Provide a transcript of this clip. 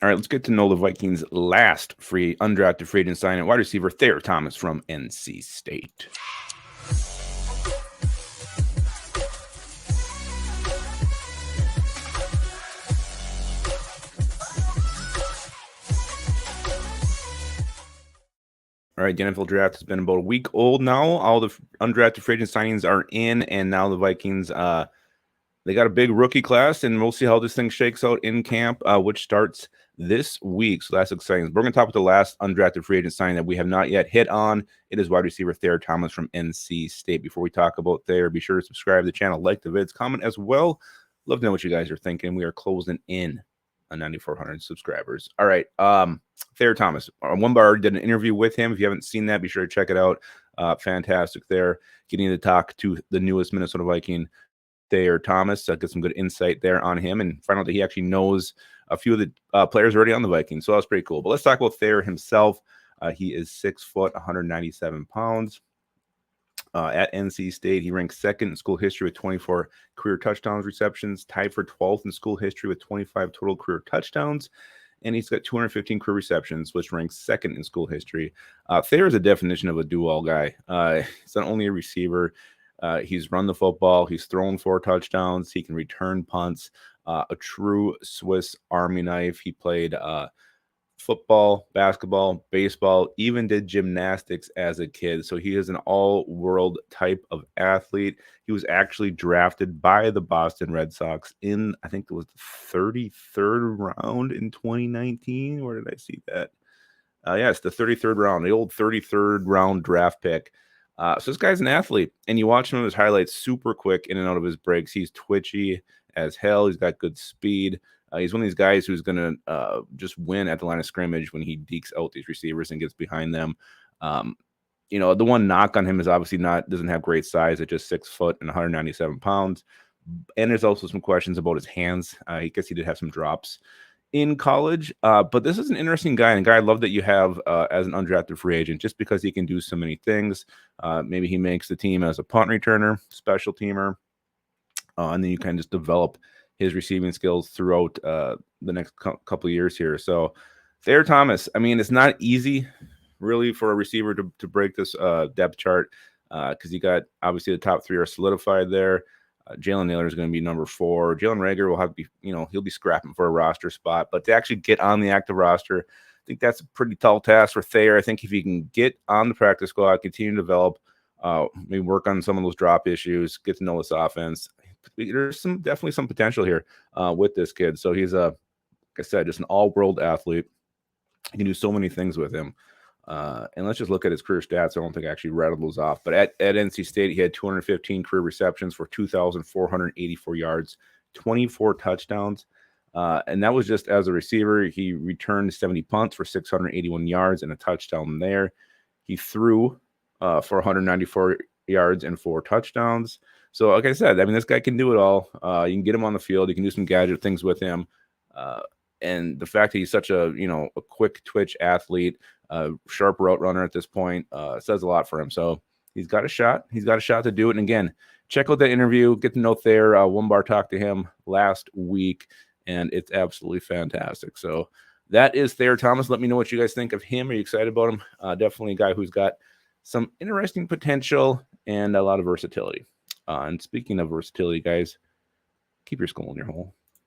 All right, let's get to know the Vikings' last undrafted free agent signing, wide receiver Thayer Thomas from NC State. All right, the NFL draft has been about a week old now. All the undrafted free agent signings are in, and now the Vikings, they got a big rookie class, and we'll see how this thing shakes out in camp, which starts this week. So that's exciting. We're going to talk about the last undrafted free agent signing that we have not yet hit on. It is wide receiver Thayer Thomas from NC State. Before we talk about Thayer, be sure to subscribe to the channel, like the vids, comment as well. Love to know what you guys are thinking. We are closing in on 9,400 subscribers. All right. Thayer Thomas. Onebar did an interview with him. If you haven't seen that, be sure to check it out. Fantastic there. Getting to talk to the newest Minnesota Viking, Thayer Thomas. Get some good insight there on him and find out that he actually knows a few of the players already on the Vikings. So that's pretty cool. But let's talk about Thayer himself. He is 6 foot, 197 pounds. At NC State, he ranks second in school history with 24 career touchdowns receptions, tied for 12th in school history with 25 total career touchdowns, and he's got 215 career receptions, which ranks second in school history. Thayer is a definition of a do-all guy. He's not only a receiver, he's run the football, he's thrown 4 touchdowns, he can return punts, a true Swiss Army knife. He played football, basketball, baseball, even did gymnastics as a kid. So he is an all-world type of athlete. He was actually drafted by the Boston Red Sox in, I think it was the 33rd round in 2019. Where did I see that? Yes, the 33rd round, the old 33rd round draft pick. So this guy's an athlete, and you watch him in his highlights, super quick in and out of his breaks. He's twitchy as hell. He's got good speed. He's one of these guys who's going to just win at the line of scrimmage when he dekes out these receivers and gets behind them. You know, the one knock on him is obviously doesn't have great size at just 6 foot and 197 pounds. And there's also some questions about his hands. I guess he did have some drops in college. But this is an interesting guy, and a guy I love that you have as an undrafted free agent, just because he can do so many things. Maybe he makes the team as a punt returner, special teamer, and then you kind of just develop his receiving skills throughout the next couple of years here. So Thayer Thomas, I mean, it's not easy really for a receiver to break this depth chart because you got obviously the top 3 are solidified there. Jalen Naylor is going to be number 4. Jalen Reagor will have to be, he'll be scrapping for a roster spot, but to actually get on the active roster, I think that's a pretty tall task for Thayer. I think if he can get on the practice squad, continue to develop, maybe work on some of those drop issues, get to know this offense, there's definitely some potential here with this kid. So he's like I said, just an all-world athlete. You can do so many things with him. And let's just look at his career stats. I don't think I actually rattled those off. But at NC State, he had 215 career receptions for 2,484 yards, 24 touchdowns. And that was just as a receiver. He returned 70 punts for 681 yards and a touchdown there. He threw for 194 yards and 4 touchdowns. So, like I said, I mean, this guy can do it all. You can get him on the field. You can do some gadget things with him. And the fact that he's such a quick twitch athlete, sharp route runner at this point, says a lot for him. So he's got a shot. He's got a shot to do it. And again, check out that interview. Get to know Thayer. Onebar talked to him last week, and it's absolutely fantastic. So that is Thayer Thomas. Let me know what you guys think of him. Are you excited about him? Definitely a guy who's got some interesting potential and a lot of versatility. And speaking of versatility, guys, keep your skull in your hole.